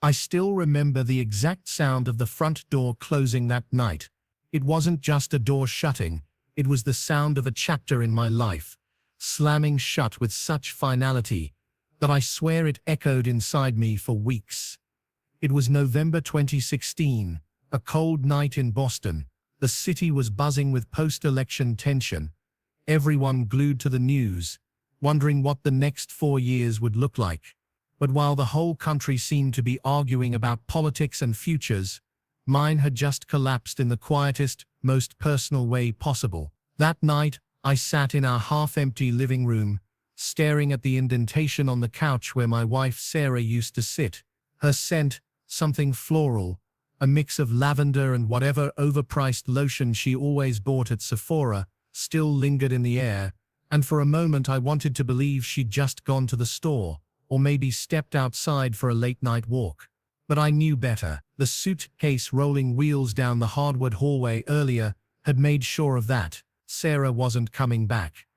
I still remember the exact sound of the front door closing that night. It wasn't just a door shutting, it was the sound of a chapter in my life, slamming shut with such finality that I swear it echoed inside me for weeks. It was November 2016, a cold night in Boston. The city was buzzing with post-election tension. Everyone glued to the news, wondering what the next 4 years would look like. But while the whole country seemed to be arguing about politics and futures, mine had just collapsed in the quietest, most personal way possible. That night, I sat in our half-empty living room, staring at the indentation on the couch where my wife Sarah used to sit. Her scent, something floral, a mix of lavender and whatever overpriced lotion she always bought at Sephora, still lingered in the air, and for a moment I wanted to believe she'd just gone to the store, or maybe stepped outside for a late-night walk. But I knew better. The suitcase rolling wheels down the hardwood hallway earlier had made sure of that. Sarah wasn't coming back.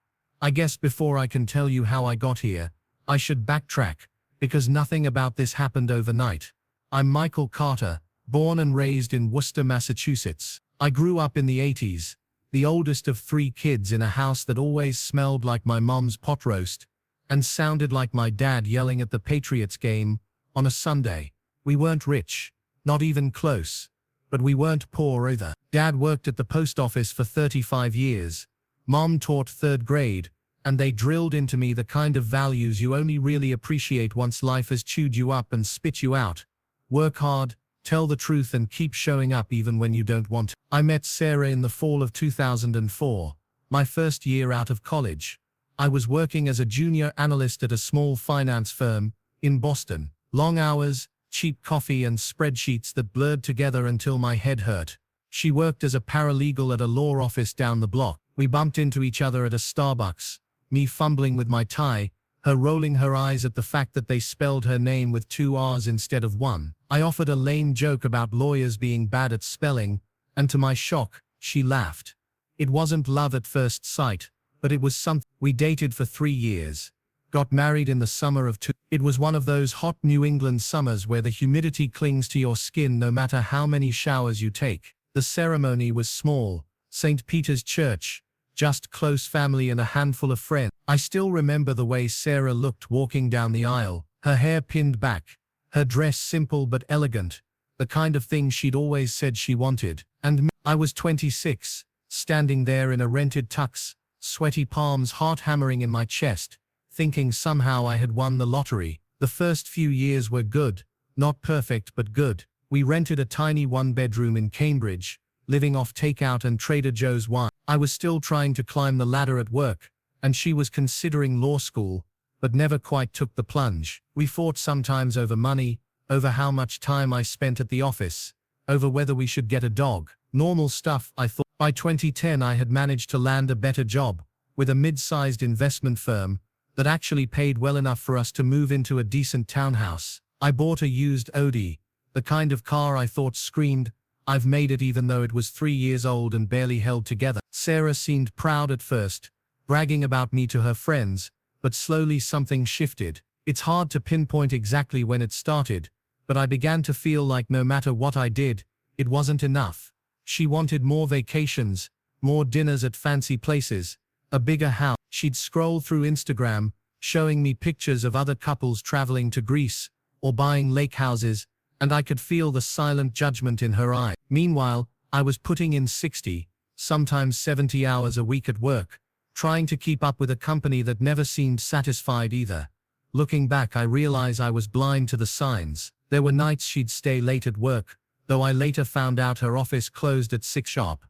I guess before I can tell you how I got here, I should backtrack, because nothing about this happened overnight. I'm Michael Carter, born and raised in Worcester, Massachusetts. I grew up in the 80s, the oldest of 3 kids in a house that always smelled like my mom's pot roast and sounded like my dad yelling at the Patriots game on a Sunday. We weren't rich, not even close, but we weren't poor either. Dad worked at the post office for 35 years. Mom taught 3rd grade, and they drilled into me the kind of values you only really appreciate once life has chewed you up and spit you out. Work hard, tell the truth, and keep showing up even when you don't want to. I met Sarah in the fall of 2004, my first year out of college. I was working as a junior analyst at a small finance firm in Boston. Long hours, cheap coffee, and spreadsheets that blurred together until my head hurt. She worked as a paralegal at a law office down the block. We bumped into each other at a Starbucks, me fumbling with my tie, her rolling her eyes at the fact that they spelled her name with 2 R's instead of 1. I offered a lame joke about lawyers being bad at spelling, and to my shock, she laughed. It wasn't love at first sight, but it was something. We dated for 3 years. Got married in the summer of 2000. It was one of those hot New England summers where the humidity clings to your skin no matter how many showers you take. The ceremony was small, St. Peter's Church, just close family and a handful of friends. I still remember the way Sarah looked walking down the aisle, her hair pinned back, her dress simple but elegant, the kind of thing she'd always said she wanted. And me, I was 26, standing there in a rented tux, sweaty palms heart hammering in my chest, thinking somehow I had won the lottery. The first few years were good, not perfect but good. We rented a tiny 1-bedroom in Cambridge, living off takeout and Trader Joe's wine. I was still trying to climb the ladder at work, and she was considering law school, but never quite took the plunge. We fought sometimes over money, over how much time I spent at the office, over whether we should get a dog. Normal stuff, I thought. By 2010 I had managed to land a better job, with a mid-sized investment firm, that actually paid well enough for us to move into a decent townhouse. I bought a used Audi, the kind of car I thought screamed, "I've made it," even though it was 3 years old and barely held together. Sarah seemed proud at first, bragging about me to her friends, but slowly something shifted. It's hard to pinpoint exactly when it started, but I began to feel like no matter what I did, it wasn't enough. She wanted more vacations, more dinners at fancy places, a bigger house. She'd scroll through Instagram, showing me pictures of other couples traveling to Greece or buying lake houses, and I could feel the silent judgment in her eye. Meanwhile, I was putting in 60, sometimes 70 hours a week at work, trying to keep up with a company that never seemed satisfied either. Looking back, I realize I was blind to the signs. There were nights she'd stay late at work, though I later found out her office closed at 6 sharp.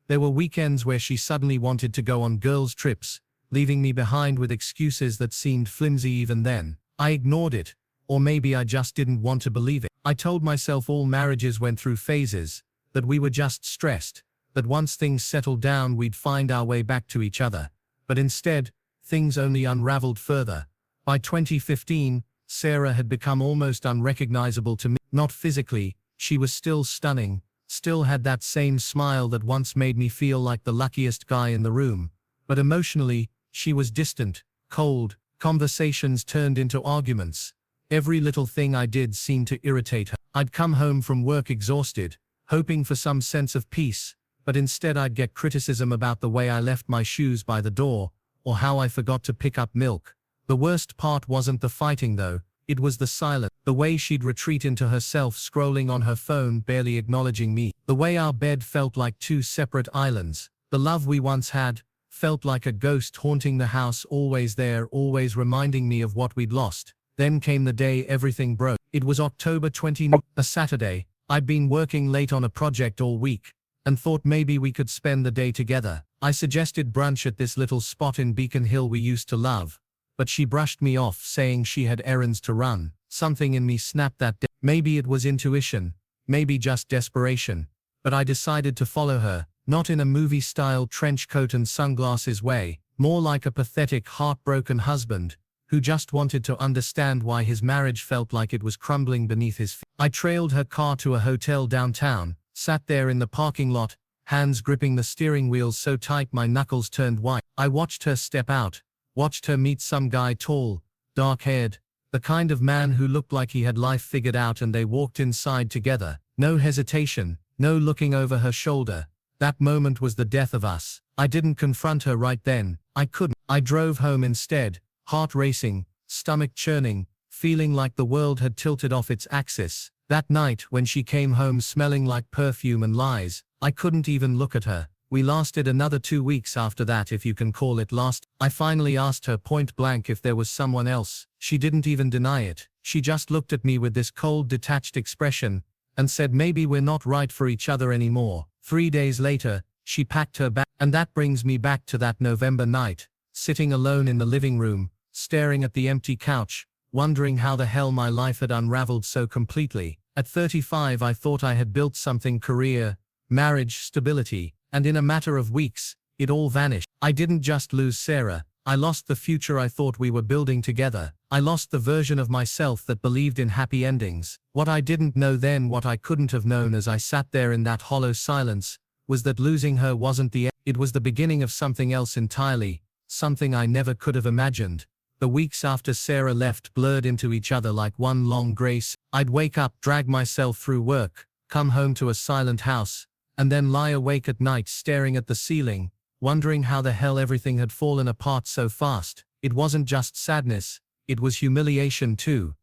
There were weekends where she suddenly wanted to go on girls' trips, leaving me behind with excuses that seemed flimsy even then. I ignored it, or maybe I just didn't want to believe it. I told myself all marriages went through phases, that we were just stressed, that once things settled down we'd find our way back to each other. But instead, things only unraveled further. By 2015, Sarah had become almost unrecognizable to me. Not physically, she was still stunning, still had that same smile that once made me feel like the luckiest guy in the room. But emotionally, she was distant, cold. Conversations turned into arguments. Every little thing I did seemed to irritate her. I'd come home from work exhausted, hoping for some sense of peace, but instead I'd get criticism about the way I left my shoes by the door, or how I forgot to pick up milk. The worst part wasn't the fighting though, it was the silence. The way she'd retreat into herself scrolling on her phone, barely acknowledging me. The way our bed felt like two separate islands. The love we once had felt like a ghost haunting the house, always there, always reminding me of what we'd lost. Then came the day everything broke. It was October 29th, a Saturday. I'd been working late on a project all week, and thought maybe we could spend the day together. I suggested brunch at this little spot in Beacon Hill we used to love, but she brushed me off, saying she had errands to run. Something in me snapped that day. Maybe it was intuition, maybe just desperation, but I decided to follow her, not in a movie-style trench coat and sunglasses way, more like a pathetic, heartbroken husband who just wanted to understand why his marriage felt like it was crumbling beneath his feet. I trailed her car to a hotel downtown, sat there in the parking lot, hands gripping the steering wheel so tight my knuckles turned white. I watched her step out, watched her meet some guy, tall, dark-haired, the kind of man who looked like he had life figured out, and they walked inside together. No hesitation, no looking over her shoulder. That moment was the death of us. I didn't confront her right then. I couldn't. I drove home instead, heart racing, stomach churning, feeling like the world had tilted off its axis. That night, when she came home smelling like perfume and lies, I couldn't even look at her. We lasted another 2 weeks after that, if you can call it last. I finally asked her point blank if there was someone else. She didn't even deny it. She just looked at me with this cold, detached expression and said, maybe we're not right for each other anymore. 3 days later, she packed her bag. And that brings me back to that November night, sitting alone in the living room, staring at the empty couch, wondering how the hell my life had unraveled so completely. At 35, I thought I had built something: career, marriage, stability, and in a matter of weeks, it all vanished. I didn't just lose Sarah, I lost the future I thought we were building together. I lost the version of myself that believed in happy endings. What I didn't know then, what I couldn't have known as I sat there in that hollow silence, was that losing her wasn't the end. It was the beginning of something else entirely, something I never could have imagined. The weeks after Sarah left blurred into each other like one long grace. I'd wake up, drag myself through work, come home to a silent house, and then lie awake at night staring at the ceiling, wondering how the hell everything had fallen apart so fast. It wasn't just sadness, it was humiliation too.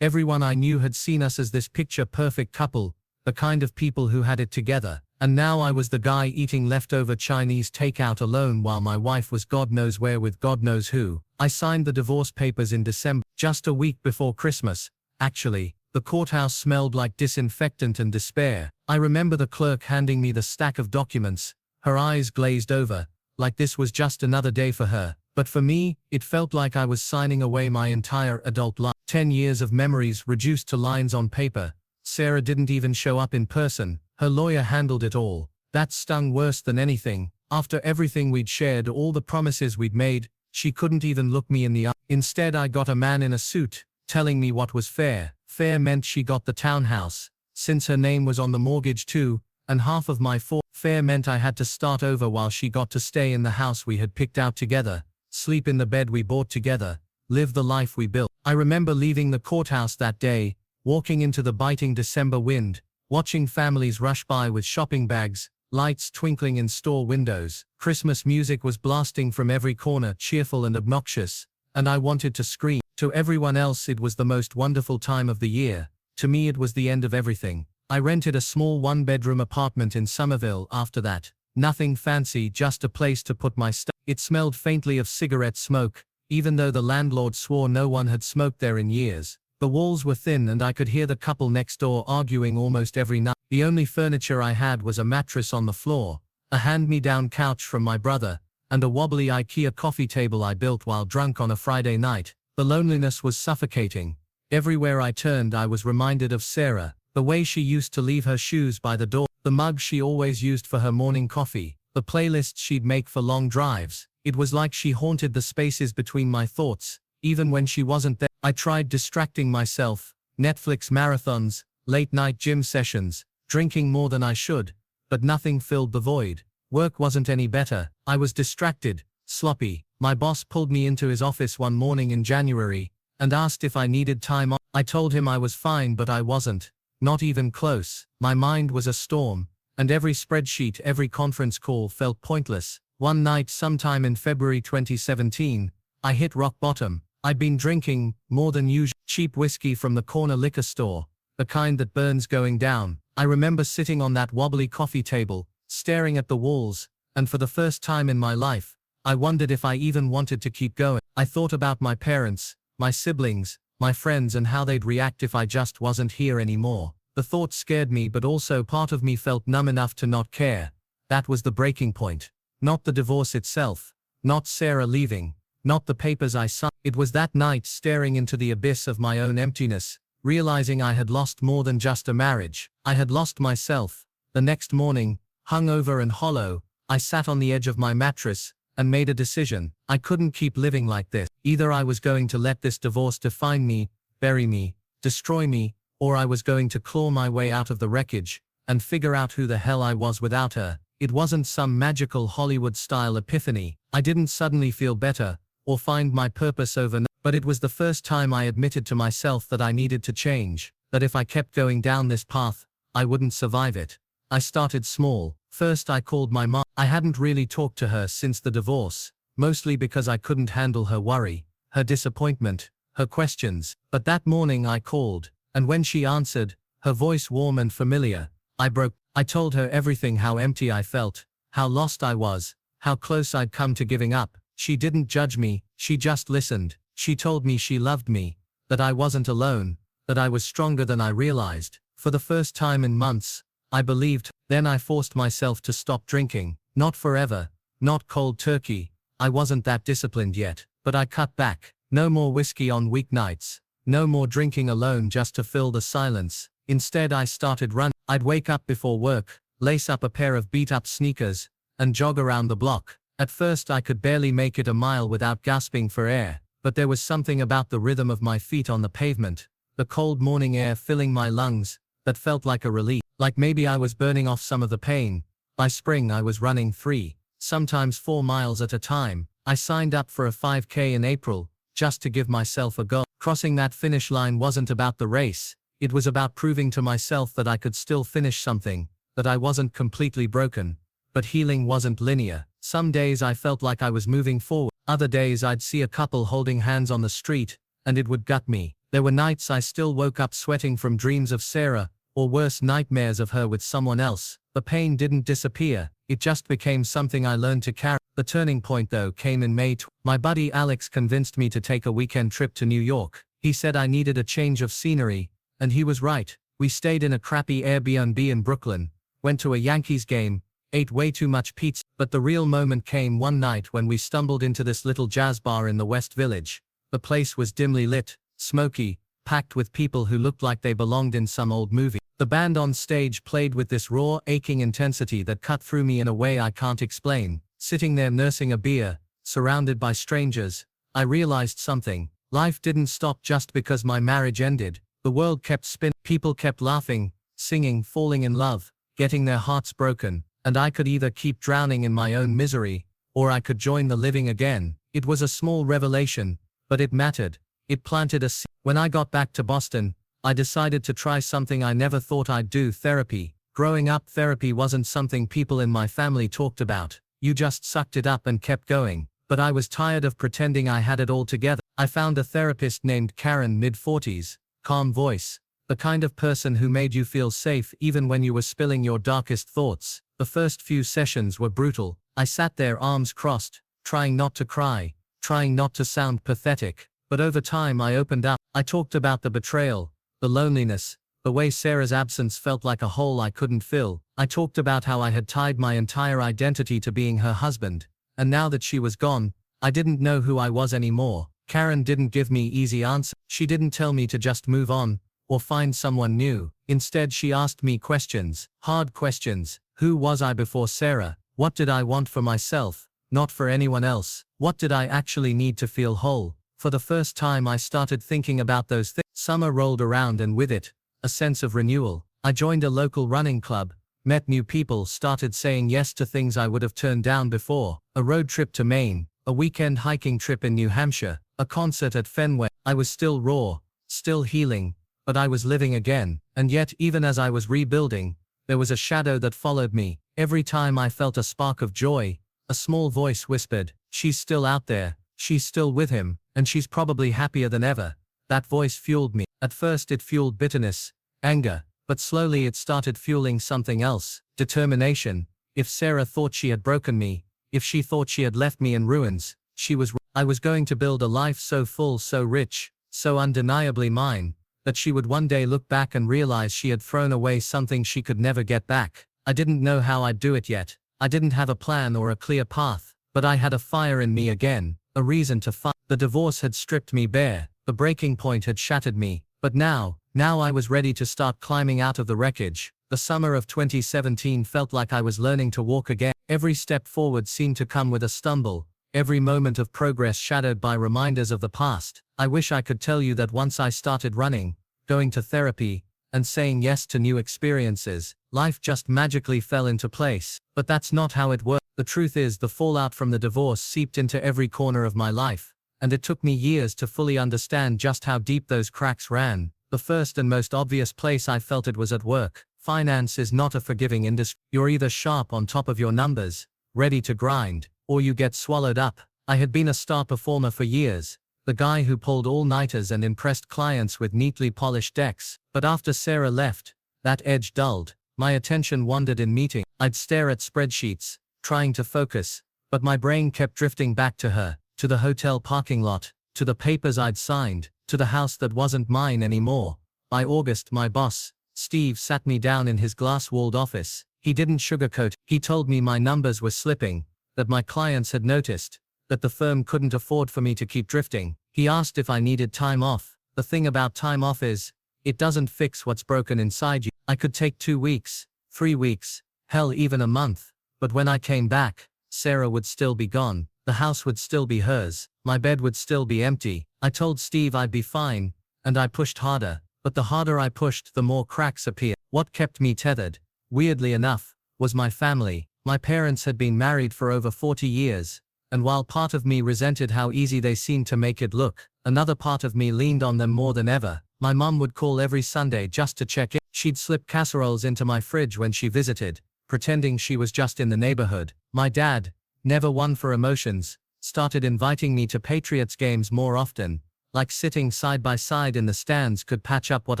Everyone I knew had seen us as this picture-perfect couple, the kind of people who had it together. And now I was the guy eating leftover Chinese takeout alone while my wife was God knows where with God knows who. I signed the divorce papers in December, just a week before Christmas. Actually, the courthouse smelled like disinfectant and despair. I remember the clerk handing me the stack of documents, her eyes glazed over, like this was just another day for her. But for me, it felt like I was signing away my entire adult life. 10 years of memories reduced to lines on paper. Sarah didn't even show up in person. Her lawyer handled it all. That stung worse than anything. After everything we'd shared, all the promises we'd made, she couldn't even look me in the eye. Instead, I got a man in a suit, telling me what was fair. Fair meant she got the townhouse, since her name was on the mortgage too, and half of my fair meant I had to start over while she got to stay in the house we had picked out together, sleep in the bed we bought together, live the life we built. I remember leaving the courthouse that day, walking into the biting December wind, watching families rush by with shopping bags, lights twinkling in store windows. Christmas music was blasting from every corner, cheerful and obnoxious, and I wanted to scream. To everyone else it was the most wonderful time of the year. To me it was the end of everything. I rented a small one-bedroom apartment in Somerville after that. Nothing fancy, just a place to put my stuff. It smelled faintly of cigarette smoke, even though the landlord swore no one had smoked there in years. The walls were thin and I could hear the couple next door arguing almost every night. The only furniture I had was a mattress on the floor, a hand-me-down couch from my brother, and a wobbly IKEA coffee table I built while drunk on a Friday night. The loneliness was suffocating. Everywhere I turned I was reminded of Sarah, the way she used to leave her shoes by the door, the mug she always used for her morning coffee, the playlists she'd make for long drives. It was like she haunted the spaces between my thoughts, even when she wasn't there. I tried distracting myself, Netflix marathons, late-night gym sessions, drinking more than I should, but nothing filled the void. Work wasn't any better. I was distracted, sloppy. My boss pulled me into his office one morning in January, and asked if I needed time off. I told him I was fine, but I wasn't. Not even close. My mind was a storm, and every spreadsheet, every conference call felt pointless. One night sometime in February 2017, I hit rock bottom. I'd been drinking, more than usual, cheap whiskey from the corner liquor store, the kind that burns going down. I remember sitting on that wobbly coffee table, staring at the walls, and for the first time in my life, I wondered if I even wanted to keep going. I thought about my parents, my siblings, my friends, and how they'd react if I just wasn't here anymore. The thought scared me, but also part of me felt numb enough to not care. That was the breaking point. Not the divorce itself, not Sarah leaving, not the papers I signed. It was that night, staring into the abyss of my own emptiness, realizing I had lost more than just a marriage. I had lost myself. The next morning, hungover and hollow, I sat on the edge of my mattress and made a decision. I couldn't keep living like this. Either I was going to let this divorce define me, bury me, destroy me, or I was going to claw my way out of the wreckage and figure out who the hell I was without her. It wasn't some magical Hollywood-style epiphany. I didn't suddenly feel better or find my purpose overnight, but it was the first time I admitted to myself that I needed to change, that if I kept going down this path, I wouldn't survive it. I started small. First I called my mom. I hadn't really talked to her since the divorce, mostly because I couldn't handle her worry, her disappointment, her questions. But that morning I called, and when she answered, her voice warm and familiar, I broke. I told her everything, how empty I felt, how lost I was, how close I'd come to giving up. She didn't judge me, she just listened. She told me she loved me, that I wasn't alone, that I was stronger than I realized. For the first time in months, I believed. Then I forced myself to stop drinking. Not forever, not cold turkey. I wasn't that disciplined yet, but I cut back. No more whiskey on weeknights. No more drinking alone just to fill the silence. Instead I started running. I'd wake up before work, lace up a pair of beat-up sneakers, and jog around the block. At first I could barely make it a mile without gasping for air, but there was something about the rhythm of my feet on the pavement, the cold morning air filling my lungs, that felt like a relief. Like maybe I was burning off some of the pain. By spring I was running 3, sometimes 4 miles at a time. I signed up for a 5K in April, just to give myself a goal. Crossing that finish line wasn't about the race. It was about proving to myself that I could still finish something, that I wasn't completely broken. But healing wasn't linear. Some days I felt like I was moving forward. Other days I'd see a couple holding hands on the street, and it would gut me. There were nights I still woke up sweating from dreams of Sarah, or worse, nightmares of her with someone else. The pain didn't disappear, it just became something I learned to carry. The turning point though came in May. My buddy Alex convinced me to take a weekend trip to New York. He said I needed a change of scenery, and he was right. We stayed in a crappy Airbnb in Brooklyn, went to a Yankees game, ate way too much pizza. But the real moment came one night when we stumbled into this little jazz bar in the West Village. The place was dimly lit, smoky, packed with people who looked like they belonged in some old movie. The band on stage played with this raw, aching intensity that cut through me in a way I can't explain. Sitting there nursing a beer, surrounded by strangers, I realized something. Life didn't stop just because my marriage ended. The world kept spinning. People kept laughing, singing, falling in love, getting their hearts broken, and I could either keep drowning in my own misery, or I could join the living again. It was a small revelation, but it mattered. It planted a seed. When I got back to Boston, I decided to try something I never thought I'd do: therapy. Growing up, therapy wasn't something people in my family talked about. You just sucked it up and kept going. But I was tired of pretending I had it all together. I found a therapist named Karen, mid-40s, calm voice, the kind of person who made you feel safe even when you were spilling your darkest thoughts. The first few sessions were brutal. I sat there arms crossed, trying not to cry, trying not to sound pathetic. But over time I opened up. I talked about the betrayal, the loneliness, the way Sarah's absence felt like a hole I couldn't fill. I talked about how I had tied my entire identity to being her husband, and now that she was gone, I didn't know who I was anymore. Karen didn't give me easy answers. She didn't tell me to just move on, or find someone new. Instead she asked me questions, hard questions. Who was I before Sarah? What did I want for myself, not for anyone else? What did I actually need to feel whole? For the first time I started thinking about those things. Summer rolled around, and with it, a sense of renewal. I joined a local running club, met new people, started saying yes to things I would have turned down before. A road trip to Maine, a weekend hiking trip in New Hampshire, a concert at Fenway. I was still raw, still healing, but I was living again. And yet, even as I was rebuilding, there was a shadow that followed me. Every time I felt a spark of joy, a small voice whispered, "She's still out there, she's still with him, and she's probably happier than ever." That voice fueled me. At first it fueled bitterness, anger, but slowly it started fueling something else, determination. If Sarah thought she had broken me, if she thought she had left me in ruins, she was wrong. I was going to build a life so full, so rich, so undeniably mine, that she would one day look back and realize she had thrown away something she could never get back. I didn't know how I'd do it yet. I didn't have a plan or a clear path, but I had a fire in me again, a reason to fight. The divorce had stripped me bare, the breaking point had shattered me, but now I was ready to start climbing out of the wreckage. The summer of 2017 felt like I was learning to walk again. Every step forward seemed to come with a stumble, every moment of progress shadowed by reminders of the past. I wish I could tell you that once I started running, going to therapy, and saying yes to new experiences, life just magically fell into place. But that's not how it worked. The truth is, the fallout from the divorce seeped into every corner of my life, and it took me years to fully understand just how deep those cracks ran. The first and most obvious place I felt it was at work. Finance is not a forgiving industry. You're either sharp on top of your numbers, ready to grind, or you get swallowed up. I had been a star performer for years, the guy who pulled all-nighters and impressed clients with neatly polished decks. But after Sarah left, that edge dulled. My attention wandered in meetings. I'd stare at spreadsheets, trying to focus, but my brain kept drifting back to her, to the hotel parking lot, to the papers I'd signed, to the house that wasn't mine anymore. By August, my boss, Steve, sat me down in his glass-walled office. He didn't sugarcoat. He told me my numbers were slipping, that my clients had noticed, that the firm couldn't afford for me to keep drifting. He asked if I needed time off. The thing about time off is, it doesn't fix what's broken inside you. I could take 2 weeks, 3 weeks, hell, even a month. But when I came back, Sarah would still be gone. The house would still be hers. My bed would still be empty. I told Steve I'd be fine, and I pushed harder. But the harder I pushed, the more cracks appeared. What kept me tethered, weirdly enough, was my family. My parents had been married for over 40 years, and while part of me resented how easy they seemed to make it look, another part of me leaned on them more than ever. My mum would call every Sunday just to check in. She'd slip casseroles into my fridge when she visited, pretending she was just in the neighborhood. My dad, never one for emotions, started inviting me to Patriots games more often, like sitting side by side in the stands could patch up what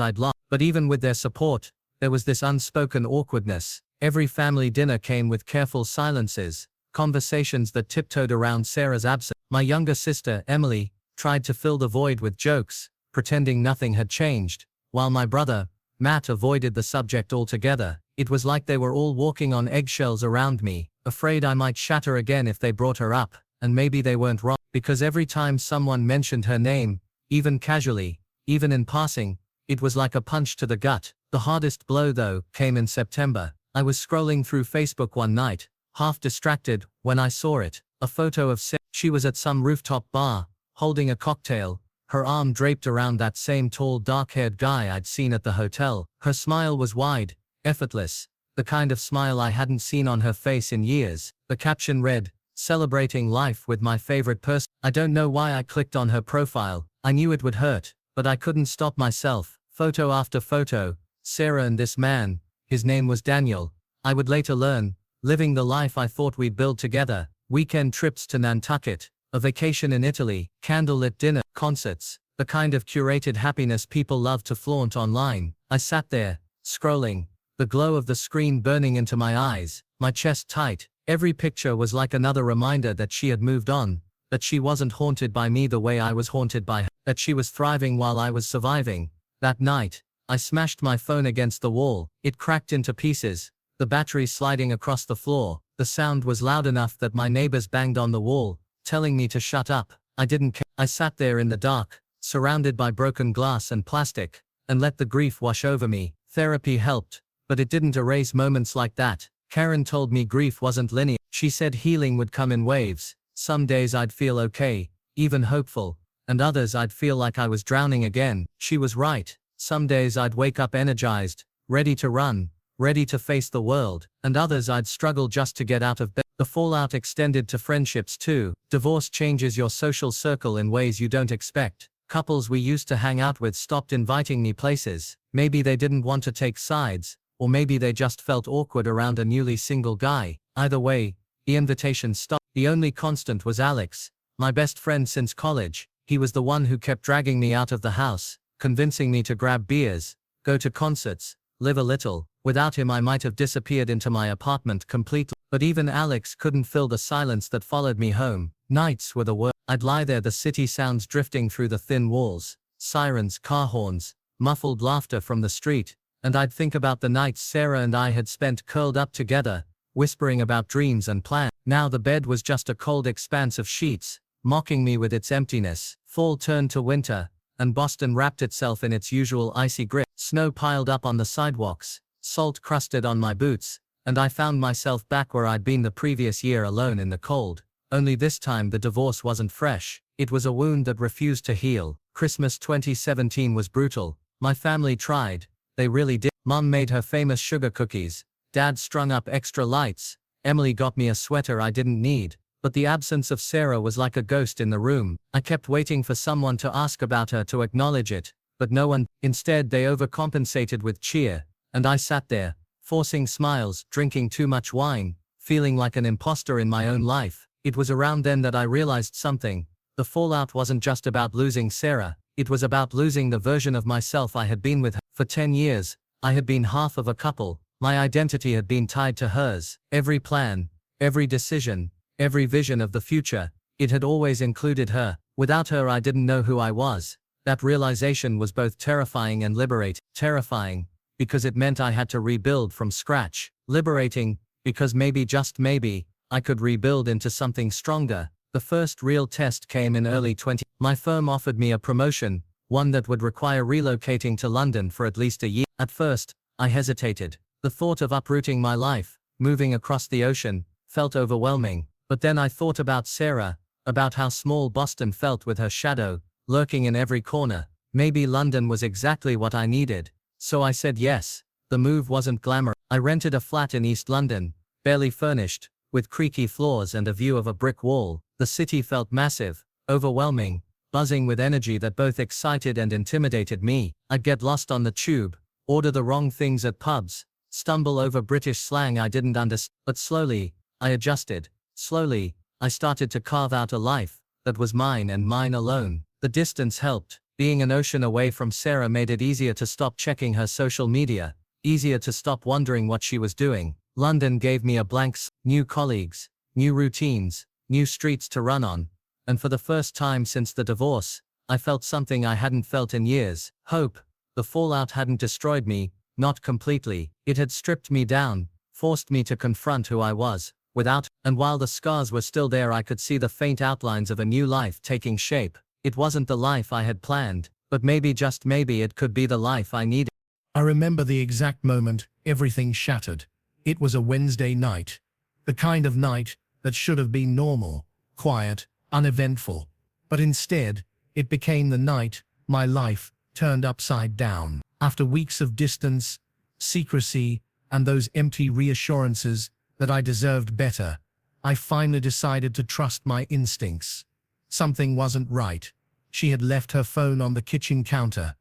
I'd lost. But even with their support, there was this unspoken awkwardness. Every family dinner came with careful silences, conversations that tiptoed around Sarah's absence. My younger sister, Emily, tried to fill the void with jokes, pretending nothing had changed, while my brother, Matt, avoided the subject altogether. It was like they were all walking on eggshells around me, afraid I might shatter again if they brought her up. And maybe they weren't wrong, because every time someone mentioned her name, even casually, even in passing, it was like a punch to the gut. The hardest blow, though, came in September. I was scrolling through Facebook one night, half distracted, when I saw it. A photo of Sarah. She was at some rooftop bar, holding a cocktail, her arm draped around that same tall, dark-haired guy I'd seen at the hotel. Her smile was wide, effortless, the kind of smile I hadn't seen on her face in years. The caption read, "Celebrating life with my favorite person." I don't know why I clicked on her profile. I knew it would hurt, but I couldn't stop myself. Photo after photo, Sarah and this man, his name was Daniel, I would later learn, living the life I thought we'd build together. Weekend trips to Nantucket, a vacation in Italy, candlelit dinner, concerts, the kind of curated happiness people love to flaunt online. I sat there, scrolling, the glow of the screen burning into my eyes, my chest tight. Every picture was like another reminder that she had moved on, that she wasn't haunted by me the way I was haunted by her, that she was thriving while I was surviving. That night, I smashed my phone against the wall. It cracked into pieces, the battery sliding across the floor. The sound was loud enough that my neighbors banged on the wall, telling me to shut up. I didn't care. I sat there in the dark, surrounded by broken glass and plastic, and let the grief wash over me. Therapy helped, but it didn't erase moments like that. Karen told me grief wasn't linear. She said healing would come in waves. Some days I'd feel okay, even hopeful, and others I'd feel like I was drowning again. She was right. Some days I'd wake up energized, ready to run, ready to face the world, and others I'd struggle just to get out of bed. The fallout extended to friendships too. Divorce changes your social circle in ways you don't expect. Couples we used to hang out with stopped inviting me places. Maybe they didn't want to take sides, or maybe they just felt awkward around a newly single guy. Either way, the invitation stopped. The only constant was Alex, my best friend since college. He was the one who kept dragging me out of the house, convincing me to grab beers, go to concerts, live a little. Without him I might have disappeared into my apartment completely. But even Alex couldn't fill the silence that followed me home. Nights were the worst. I'd lie there, the city sounds drifting through the thin walls, sirens, car horns, muffled laughter from the street, and I'd think about the nights Sarah and I had spent curled up together, whispering about dreams and plans. Now the bed was just a cold expanse of sheets, mocking me with its emptiness. Fall turned to winter, and Boston wrapped itself in its usual icy grip. Snow piled up on the sidewalks, salt crusted on my boots, and I found myself back where I'd been the previous year, alone in the cold. Only this time the divorce wasn't fresh. It was a wound that refused to heal. Christmas 2017 was brutal. My family tried. They really did. Mom made her famous sugar cookies. Dad strung up extra lights. Emily got me a sweater I didn't need. But the absence of Sarah was like a ghost in the room. I kept waiting for someone to ask about her, to acknowledge it. But no one. Instead they overcompensated with cheer. And I sat there, forcing smiles, drinking too much wine, feeling like an imposter in my own life. It was around then that I realized something. The fallout wasn't just about losing Sarah, it was about losing the version of myself I had been with her. For 10 years, I had been half of a couple. My identity had been tied to hers. Every plan, every decision, every vision of the future, it had always included her. Without her I didn't know who I was. That realization was both terrifying and liberating. Terrifying, because it meant I had to rebuild from scratch. Liberating, because maybe, just maybe, I could rebuild into something stronger. The first real test came in early 20. My firm offered me a promotion, one that would require relocating to London for at least a year. At first, I hesitated. The thought of uprooting my life, moving across the ocean, felt overwhelming. But then I thought about Sarah, about how small Boston felt with her shadow, lurking in every corner. Maybe London was exactly what I needed. So I said yes. The move wasn't glamorous. I rented a flat in East London, barely furnished, with creaky floors and a view of a brick wall. The city felt massive, overwhelming, buzzing with energy that both excited and intimidated me. I'd get lost on the tube, order the wrong things at pubs, stumble over British slang I didn't understand. But slowly, I adjusted. Slowly, I started to carve out a life that was mine and mine alone. The distance helped. Being an ocean away from Sarah made it easier to stop checking her social media, easier to stop wondering what she was doing. London gave me a blank slate. New colleagues, new routines, new streets to run on. And for the first time since the divorce, I felt something I hadn't felt in years. Hope. The fallout hadn't destroyed me, not completely. It had stripped me down, forced me to confront who I was, without. And while the scars were still there, I could see the faint outlines of a new life taking shape. It wasn't the life I had planned, but maybe, just maybe, it could be the life I needed. I remember the exact moment everything shattered. It was a Wednesday night. The kind of night that should have been normal, quiet, uneventful. But instead, it became the night my life turned upside down. After weeks of distance, secrecy, and those empty reassurances that I deserved better, I finally decided to trust my instincts. Something wasn't right. She had left her phone on the kitchen counter.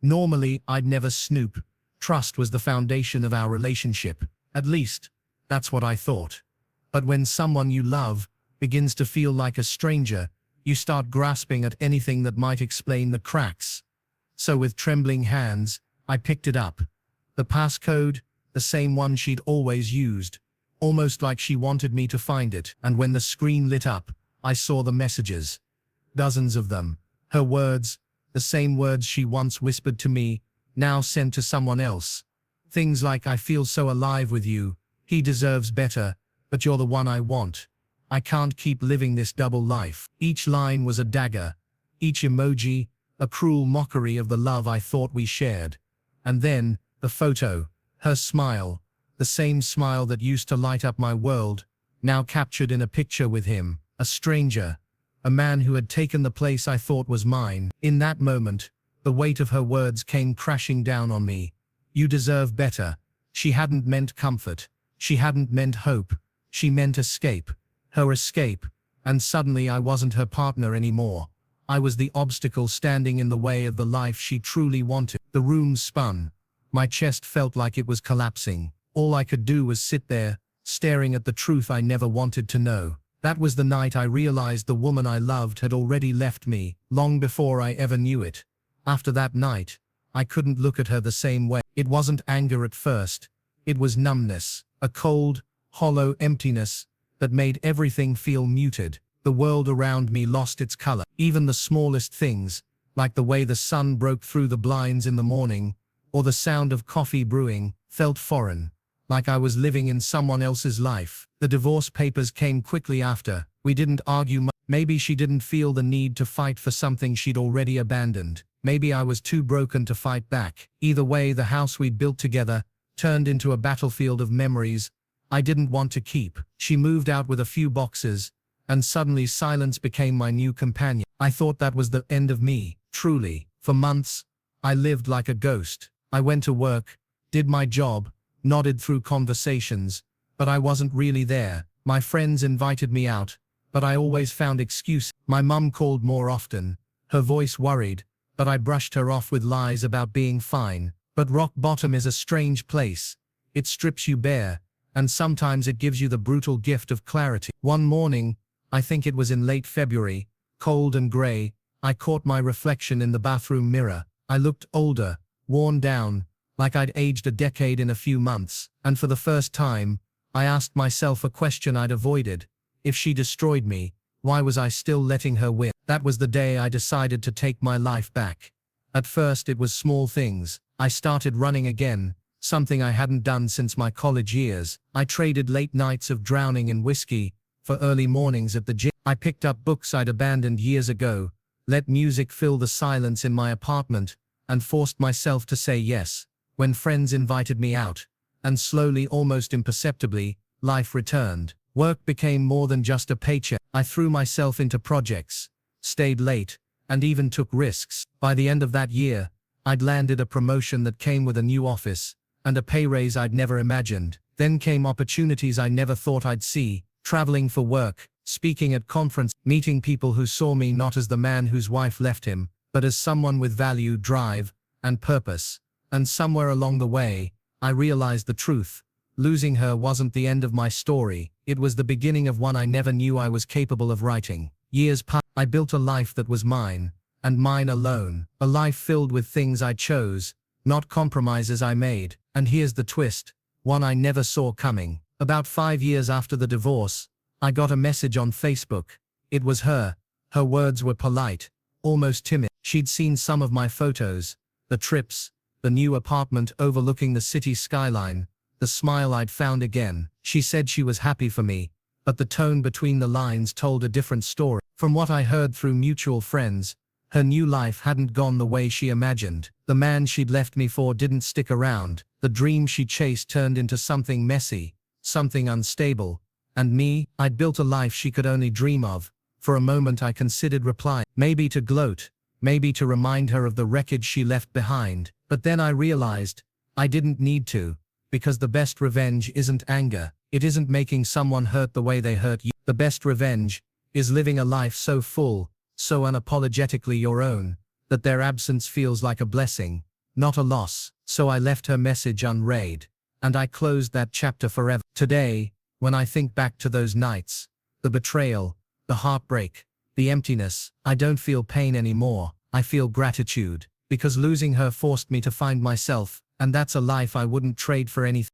Normally, I'd never snoop. Trust was the foundation of our relationship. At least, that's what I thought. But when someone you love begins to feel like a stranger, you start grasping at anything that might explain the cracks. So with trembling hands, I picked it up. The passcode, the same one she'd always used, almost like she wanted me to find it. And when the screen lit up, I saw the messages. Dozens of them. Her words, the same words she once whispered to me, now sent to someone else. Things like, "I feel so alive with you. He deserves better, but you're the one I want. I can't keep living this double life." Each line was a dagger. Each emoji, a cruel mockery of the love I thought we shared. And then, the photo. Her smile. The same smile that used to light up my world, now captured in a picture with him. A stranger. A man who had taken the place I thought was mine. In that moment, the weight of her words came crashing down on me. You deserve better. She hadn't meant comfort. She hadn't meant hope. She meant escape. Her escape. And suddenly I wasn't her partner anymore. I was the obstacle standing in the way of the life she truly wanted. The room spun. My chest felt like it was collapsing. All I could do was sit there, staring at the truth I never wanted to know. That was the night I realized the woman I loved had already left me, long before I ever knew it. After that night, I couldn't look at her the same way. It wasn't anger at first. It was numbness, a cold, hollow emptiness that made everything feel muted. The world around me lost its color. Even the smallest things, like the way the sun broke through the blinds in the morning, or the sound of coffee brewing, felt foreign, like I was living in someone else's life. The divorce papers came quickly after. We didn't argue much. Maybe she didn't feel the need to fight for something she'd already abandoned. Maybe I was too broken to fight back. Either way, the house we'd built together turned into a battlefield of memories I didn't want to keep. She moved out with a few boxes, and suddenly silence became my new companion. I thought that was the end of me, truly. For months, I lived like a ghost. I went to work, did my job, nodded through conversations, but I wasn't really there. My friends invited me out, but I always found excuses. My mum called more often, her voice worried, but I brushed her off with lies about being fine. But rock bottom is a strange place. It strips you bare, and sometimes it gives you the brutal gift of clarity. One morning, I think it was in late February, cold and grey, I caught my reflection in the bathroom mirror. I looked older, worn down, like I'd aged a decade in a few months, and for the first time, I asked myself a question I'd avoided. If she destroyed me, why was I still letting her win? That was the day I decided to take my life back. At first it was small things. I started running again, something I hadn't done since my college years. I traded late nights of drowning in whiskey for early mornings at the gym. I picked up books I'd abandoned years ago, let music fill the silence in my apartment, and forced myself to say yes when friends invited me out. And slowly, almost imperceptibly, life returned. Work became more than just a paycheck. I threw myself into projects, stayed late, and even took risks. By the end of that year, I'd landed a promotion that came with a new office, and a pay raise I'd never imagined. Then came opportunities I never thought I'd see, traveling for work, speaking at conferences, meeting people who saw me not as the man whose wife left him, but as someone with value, drive, and purpose. And somewhere along the way, I realized the truth. Losing her wasn't the end of my story. It was the beginning of one I never knew I was capable of writing. Years passed. I built a life that was mine, and mine alone. A life filled with things I chose, not compromises I made. And here's the twist, one I never saw coming. About 5 years after the divorce, I got a message on Facebook. It was her. Her words were polite, almost timid. She'd seen some of my photos, the trips, the new apartment overlooking the city skyline, the smile I'd found again. She said she was happy for me, but the tone between the lines told a different story. From what I heard through mutual friends, her new life hadn't gone the way she imagined. The man she'd left me for didn't stick around. The dream she chased turned into something messy, something unstable. And me, I'd built a life she could only dream of. For a moment I considered replying, maybe to gloat, maybe to remind her of the wreckage she left behind. But then I realized, I didn't need to, because the best revenge isn't anger. It isn't making someone hurt the way they hurt you. The best revenge is living a life so full, so unapologetically your own, that their absence feels like a blessing, not a loss. So I left her message unread, and I closed that chapter forever. Today, when I think back to those nights, the betrayal, the heartbreak, the emptiness, I don't feel pain anymore. I feel gratitude, because losing her forced me to find myself, and that's a life I wouldn't trade for anything.